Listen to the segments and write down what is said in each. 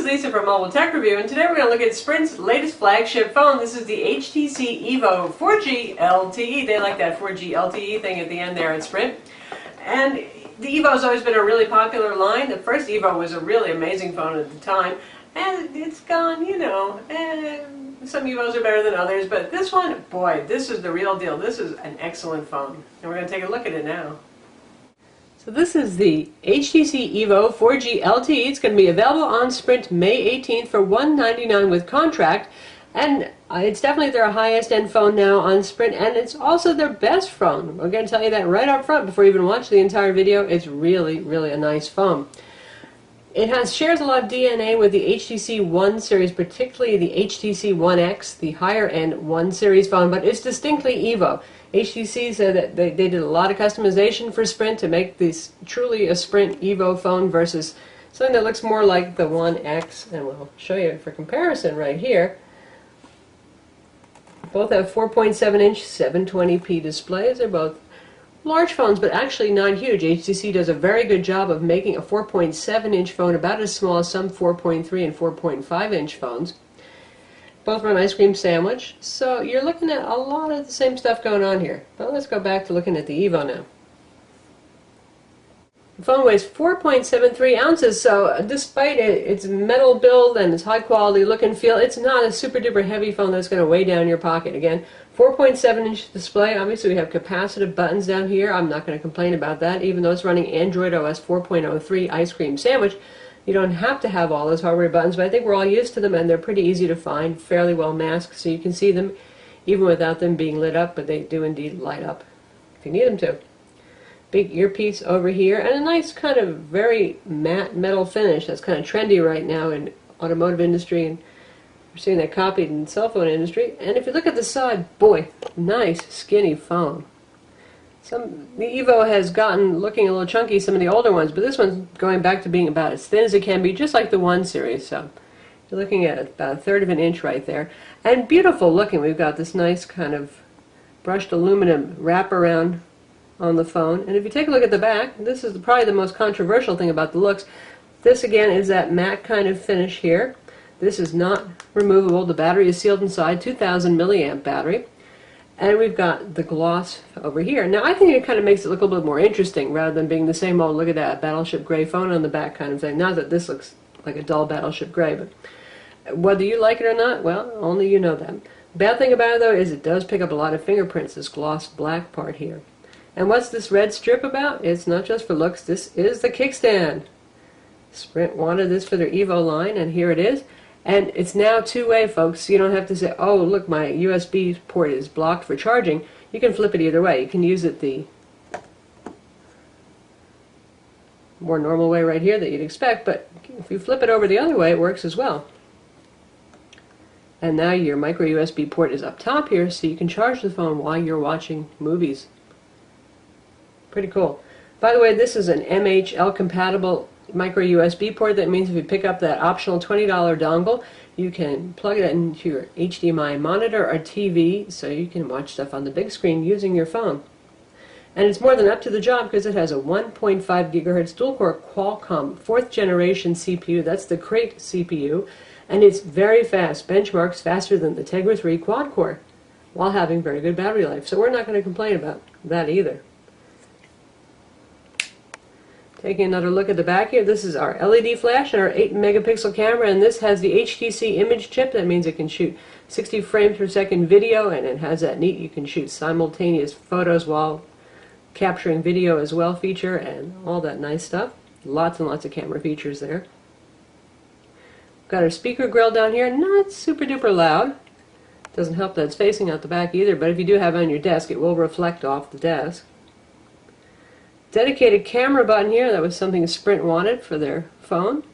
is Lisa from Mobile Tech Review, and today we're going to look at Sprint's latest flagship phone. This is the HTC EVO 4G LTE. They like that 4G LTE thing at the end there at Sprint. And the EVO has always been a really popular line. The first EVO was a really amazing phone at the time, and it's gone, you know, some EVOs are better than others, but this one, boy, this is the real deal. This is an excellent phone, and we're going to take a look at it now. So this is the HTC EVO 4G LTE. It's going to be available on Sprint May 18th for $199 with contract, and it's definitely their highest end phone now on Sprint, and it's also their best phone. We're going to tell you that right up front before you even watch the entire video. It's really, really a nice phone. It shares a lot of DNA with the HTC One series, particularly the HTC One X, the higher end One series phone, but it's distinctly EVO. HTC said that they did a lot of customization for Sprint to make this truly a Sprint EVO phone versus something that looks more like the One X, and we'll show you for comparison right here. Both have 4.7-inch 720p displays. They're both large phones, but actually not huge. HTC does a very good job of making a 4.7-inch phone about as small as some 4.3 and 4.5-inch phones. Both run ice cream sandwich, so you're looking at a lot of the same stuff going on here. But let's go back to looking at the EVO now. The phone weighs 4.73 ounces, so despite its metal build and its high quality look and feel, it's not a super duper heavy phone that's going to weigh down your pocket. Again, 4.7-inch display. Obviously we have capacitive buttons down here. I'm not going to complain about that, even though it's running Android OS 4.03 ice cream sandwich. You don't have to have all those hardware buttons, but I think we're all used to them, and they're pretty easy to find, fairly well masked, so you can see them even without them being lit up, but they do indeed light up if you need them to. Big earpiece over here, and a nice kind of very matte metal finish that's kind of trendy right now in automotive industry, and we're seeing that copied in the cell phone industry. And if you look at the side, boy, nice skinny phone. The EVO has gotten looking a little chunky, some of the older ones, but this one's going back to being about as thin as it can be, just like the One series. So you're looking at about 1/3 of an inch right there. And beautiful looking. We've got this nice kind of brushed aluminum wraparound on the phone. And if you take a look at the back, this is probably the most controversial thing about the looks. This again is that matte kind of finish here. This is not removable. The battery is sealed inside, 2,000 milliamp battery. And we've got the gloss over here. Now I think it kind of makes it look a little bit more interesting rather than being the same old, look at that battleship gray phone on the back kind of thing. Not that this looks like a dull battleship gray, but whether you like it or not, well, only you know that. Bad thing about it though is it does pick up a lot of fingerprints, this gloss black part here. And what's this red strip about? It's not just for looks, this is the kickstand. Sprint wanted this for their EVO line, and here it is. And it's now two-way, folks. You don't have to say, oh, look, my USB port is blocked for charging. You can flip it either way. You can use it the more normal way right here that you'd expect, but if you flip it over the other way, it works as well. And now your micro USB port is up top here, so you can charge the phone while you're watching movies. Pretty cool. By the way, this is an MHL compatible micro USB port. That means if you pick up that optional $20 dongle, you can plug it into your HDMI monitor or TV, so you can watch stuff on the big screen using your phone. And it's more than up to the job because it has a 1.5 gigahertz dual-core Qualcomm 4th generation CPU. That's the Crate CPU, and it's very fast, benchmarks faster than the Tegra 3 quad-core, while having very good battery life. So we're not going to complain about that either. Taking another look at the back here, this is our LED flash and our 8 megapixel camera, and this has the HTC image chip. That means it can shoot 60 frames per second video, and it has that neat, you can shoot simultaneous photos while capturing video as well feature, and all that nice stuff. Lots and lots of camera features there. Got our speaker grill down here, not super duper loud. Doesn't help that it's facing out the back either, but if you do have it on your desk, it will reflect off the desk. Dedicated camera button here. That was something Sprint wanted for their phone.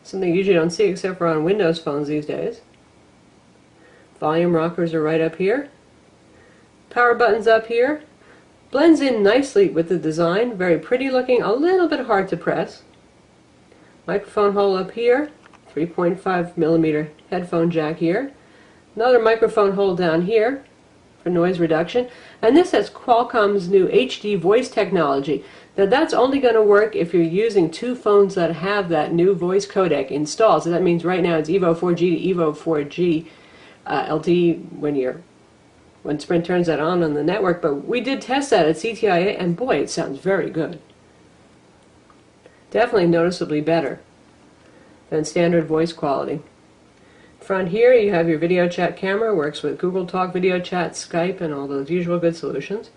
Something you usually don't see except for on Windows phones these days. Volume rockers are right up here. Power buttons up here. Blends in nicely with the design. Very pretty looking. A little bit hard to press. Microphone hole up here. 3.5 millimeter headphone jack here. Another microphone hole down here for noise reduction. And this has Qualcomm's new HD voice technology. Now that's only going to work if you're using two phones that have that new voice codec installed. So that means right now it's EVO 4G to EVO 4G LTE when Sprint turns that on the network. But we did test that at CTIA, and boy, it sounds very good. Definitely noticeably better than standard voice quality. Front here you have your video chat camera, works with Google Talk, video chat, Skype, and all those usual good solutions.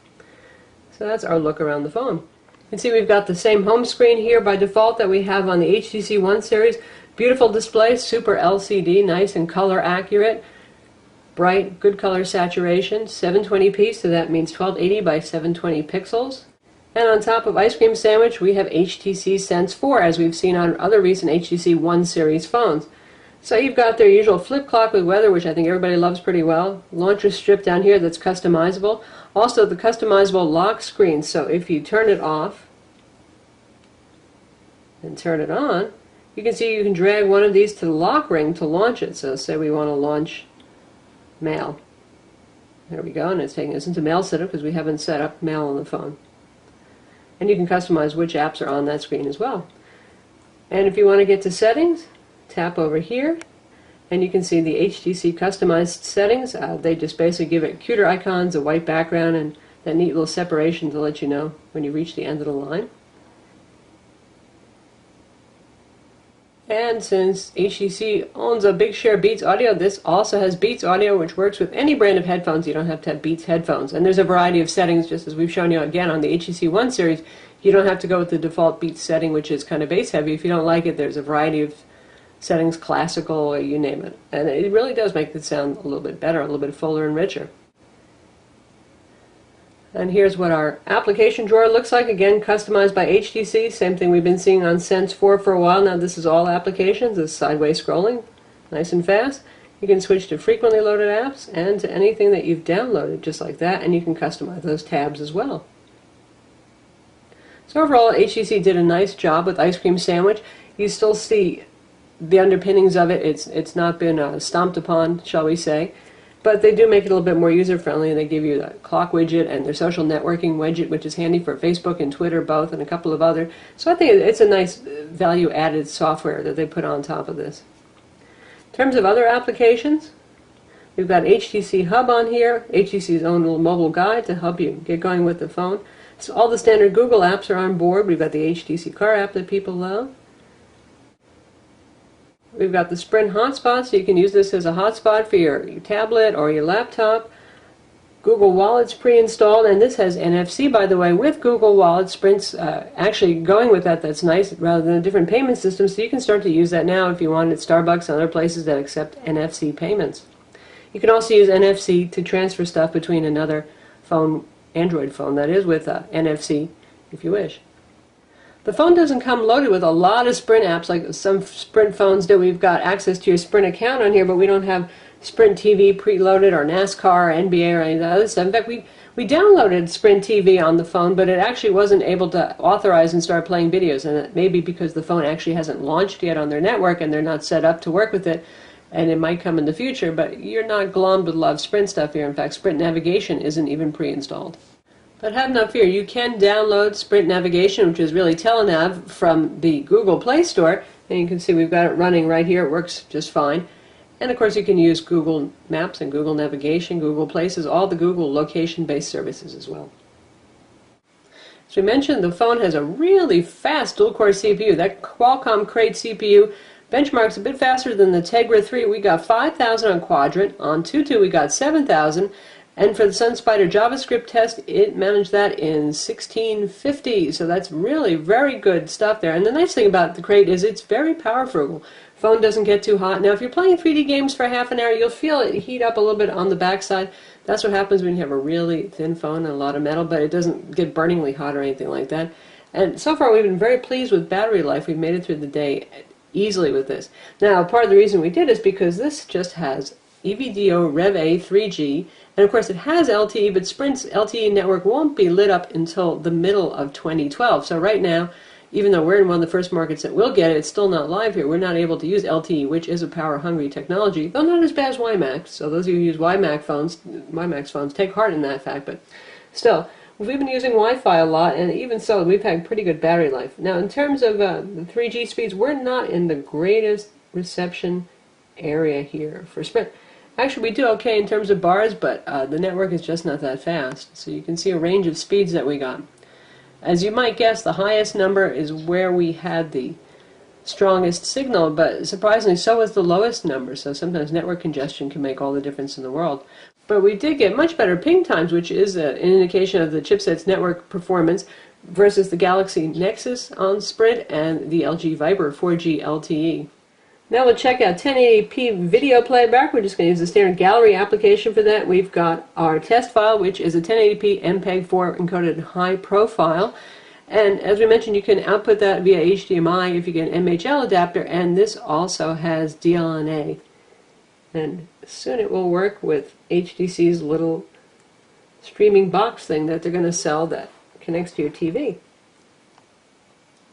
So that's our look around the phone. You can see we've got the same home screen here by default that we have on the HTC One series. Beautiful display, super LCD, nice and color accurate, bright, good color saturation, 720p, so that means 1280 by 720 pixels. And on top of Ice Cream Sandwich we have HTC Sense 4, as we've seen on other recent HTC One series phones. So you've got their usual flip clock with weather, which I think everybody loves pretty well. Launcher strip down here that's customizable. Also the customizable lock screen, so if you turn it off and turn it on, you can see you can drag one of these to the lock ring to launch it. So say we want to launch Mail. There we go, and it's taking us into Mail Setup because we haven't set up Mail on the phone. And you can customize which apps are on that screen as well. And if you want to get to settings, tap over here, and you can see the HTC customized settings. They just basically give it cuter icons, a white background, and that neat little separation to let you know when you reach the end of the line. And since HTC owns a big share of Beats Audio, this also has Beats Audio, which works with any brand of headphones. You don't have to have Beats headphones. And there's a variety of settings, just as we've shown you again on the HTC One series. You don't have to go with the default Beats setting, which is kind of bass heavy. If you don't like it, there's a variety of settings, classical, you name it. And it really does make it sound a little bit better, a little bit fuller and richer. And here's what our application drawer looks like, again customized by HTC, same thing we've been seeing on Sense 4 for a while now. This is all applications, this sideways scrolling, nice and fast. You can switch to frequently loaded apps and to anything that you've downloaded, just like that, and you can customize those tabs as well. So overall, HTC did a nice job with Ice Cream Sandwich. You still see the underpinnings of it. It's not been stomped upon, shall we say, but they do make it a little bit more user-friendly, and they give you the clock widget and their social networking widget, which is handy for Facebook and Twitter both, and a couple of other. So I think it's a nice value-added software that they put on top of this. In terms of other applications, we've got HTC Hub on here, HTC's own little mobile guide to help you get going with the phone. So all the standard Google apps are on board. We've got the HTC Car app that people love. We've got the Sprint hotspot, so you can use this as a hotspot for your tablet or your laptop. Google Wallet's pre-installed, and this has NFC, by the way, with Google Wallet. Sprint's actually going with that. That's nice, rather than a different payment system, so you can start to use that now if you want at Starbucks and other places that accept NFC payments. You can also use NFC to transfer stuff between another phone, Android phone, that is, with NFC, if you wish. The phone doesn't come loaded with a lot of Sprint apps like some Sprint phones do. We've got access to your Sprint account on here, but we don't have Sprint TV preloaded or NASCAR or NBA or any of that other stuff. In fact, we downloaded Sprint TV on the phone, but it actually wasn't able to authorize and start playing videos, and it may be because the phone actually hasn't launched yet on their network and they're not set up to work with it, and it might come in the future, but you're not glommed with a lot of Sprint stuff here. In fact, Sprint Navigation isn't even pre-installed. But have no fear, you can download Sprint Navigation, which is really Telenav, from the Google Play Store, and you can see we've got it running right here. It works just fine. And of course you can use Google Maps and Google Navigation, Google Places, all the Google location-based services as well. As we mentioned, the phone has a really fast dual-core CPU. That Qualcomm Crate CPU benchmarks a bit faster than the Tegra 3. We got 5,000 on Quadrant. On Tutu we got 7,000. And for the SunSpider JavaScript test, it managed that in 1650. So that's really very good stuff there. And the nice thing about the Crate is it's very power frugal. Phone doesn't get too hot. Now if you're playing 3D games for half an hour, you'll feel it heat up a little bit on the backside. That's what happens when you have a really thin phone and a lot of metal, but it doesn't get burningly hot or anything like that. And so far we've been very pleased with battery life. We've made it through the day easily with this. Now part of the reason we did is because this just has EVDO Rev-A 3G, and of course it has LTE, but Sprint's LTE network won't be lit up until the middle of 2012. So right now even though we're in one of the first markets that will get it, it's still not live here. We're not able to use LTE, which is a power-hungry technology, though not as bad as WiMAX. So those of you who use WiMAX phones, take heart in that fact. But still, we've been using Wi-Fi a lot, and even so, we've had pretty good battery life. Now, in terms of the 3G speeds, we're not in the greatest reception area here for Sprint. Actually, we do okay in terms of bars, but the network is just not that fast. So you can see a range of speeds that we got. As you might guess, the highest number is where we had the strongest signal, but surprisingly, so was the lowest number. So sometimes network congestion can make all the difference in the world. But we did get much better ping times, which is an indication of the chipset's network performance versus the Galaxy Nexus on Sprint and the LG Viper 4G LTE. Now we'll check out 1080p video playback. We're just going to use the standard gallery application for that. We've got our test file, which is a 1080p MPEG-4 encoded high profile. And as we mentioned, you can output that via HDMI if you get an MHL adapter, and this also has DLNA. And soon it will work with HTC's little streaming box thing that they're going to sell that connects to your TV.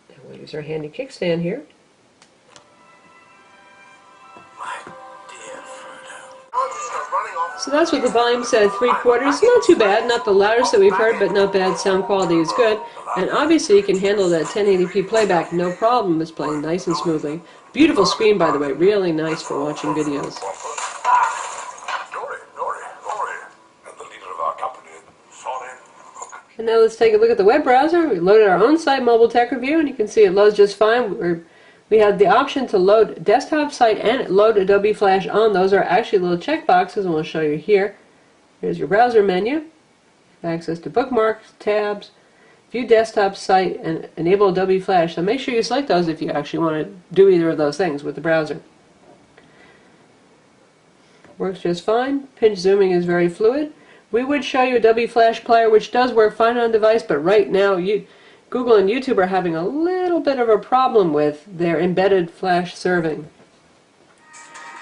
And we'll use our handy kickstand here. So that's with the volume set at 3/4. Not too bad, not the loudest that we've heard, but not bad. Sound quality is good. And obviously you can handle that 1080p playback, no problem. It's playing nice and smoothly. Beautiful screen, by the way, really nice for watching videos. And now let's take a look at the web browser. We loaded our own site, Mobile Tech Review, and you can see it loads just fine. We have the option to load desktop site and load Adobe Flash on. Those are actually little check boxes, and we'll show you here. Here's your browser menu. Access to bookmarks, tabs, view desktop site, and enable Adobe Flash. So make sure you select those if you actually want to do either of those things with the browser. Works just fine. Pinch zooming is very fluid. We would show you Adobe Flash Player, which does work fine on device, but right now Google and YouTube are having a little bit of a problem with their embedded flash serving.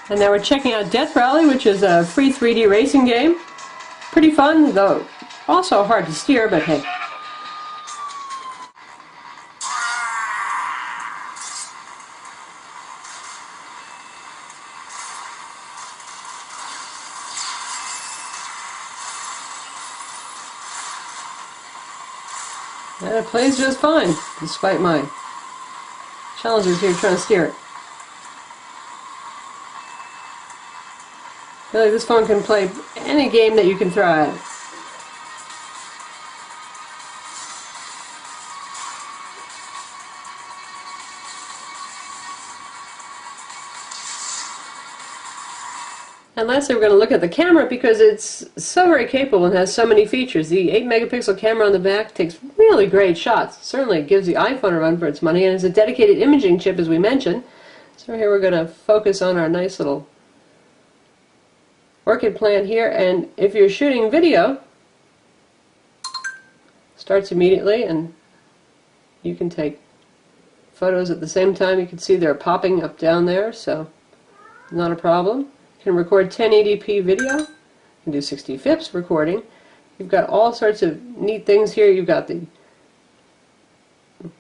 And now we're checking out Death Rally, which is a free 3D racing game. Pretty fun, though also hard to steer, but hey. And it plays just fine, despite my challenges here trying to steer it. I feel like this phone can play any game that you can throw at it. And lastly, we're going to look at the camera because it's so very capable and has so many features. The 8-megapixel camera on the back takes really great shots. Certainly gives the iPhone a run for its money, and it's a dedicated imaging chip, as we mentioned. So here we're going to focus on our nice little orchid plant here, and if you're shooting video, starts immediately, and you can take photos at the same time. You can see they're popping up down there, so not a problem. You can record 1080p video. You can do 60 fps recording. You've got all sorts of neat things here. You've got the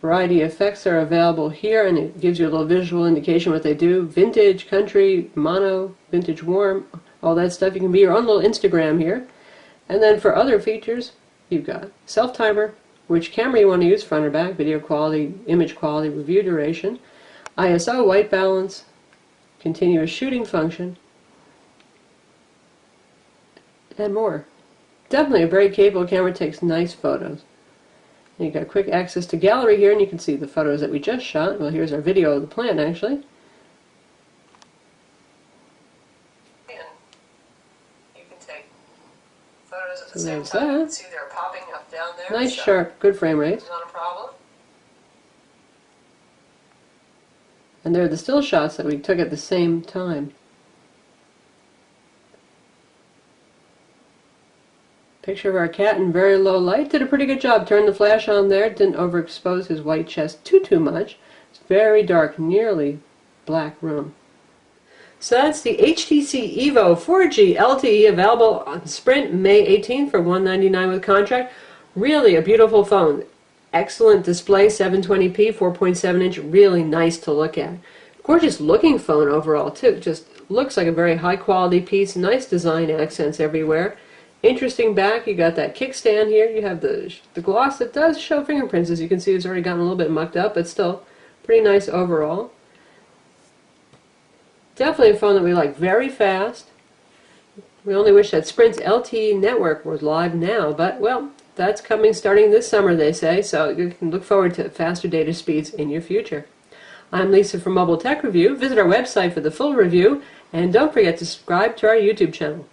variety of effects that are available here, and it gives you a little visual indication what they do. Vintage, country, mono, vintage warm, all that stuff. You can be your own little Instagram here. And then for other features, you've got self-timer, which camera you want to use, front or back, video quality, image quality, review duration, ISO, white balance, continuous shooting function, and more. Definitely a very capable camera, takes nice photos. And you've got quick access to gallery here, and you can see the photos that we just shot. Well, here's our video of the plant, actually. And you can take photos at the same time. You can see they're popping up down there. Nice, so sharp, good frame rates. Not a problem. And there are the still shots that we took at the same time. Picture of our cat in very low light. Did a pretty good job. Turned the flash on there. Didn't overexpose his white chest too much. It's very dark, nearly black room. So that's the HTC EVO 4G LTE, available on Sprint May 18th for $199 with contract. Really a beautiful phone. Excellent display, 720p, 4.7 inch, really nice to look at. Gorgeous looking phone overall too, just looks like a very high quality piece, nice design accents everywhere. Interesting back, you got that kickstand here, you have the gloss that does show fingerprints, as you can see it's already gotten a little bit mucked up, but still pretty nice overall. Definitely a phone that we like, very fast. We only wish that Sprint's LTE network was live now, but well, that's coming starting this summer, they say, so you can look forward to faster data speeds in your future. I'm Lisa from Mobile Tech Review. Visit our website for the full review, and don't forget to subscribe to our YouTube channel.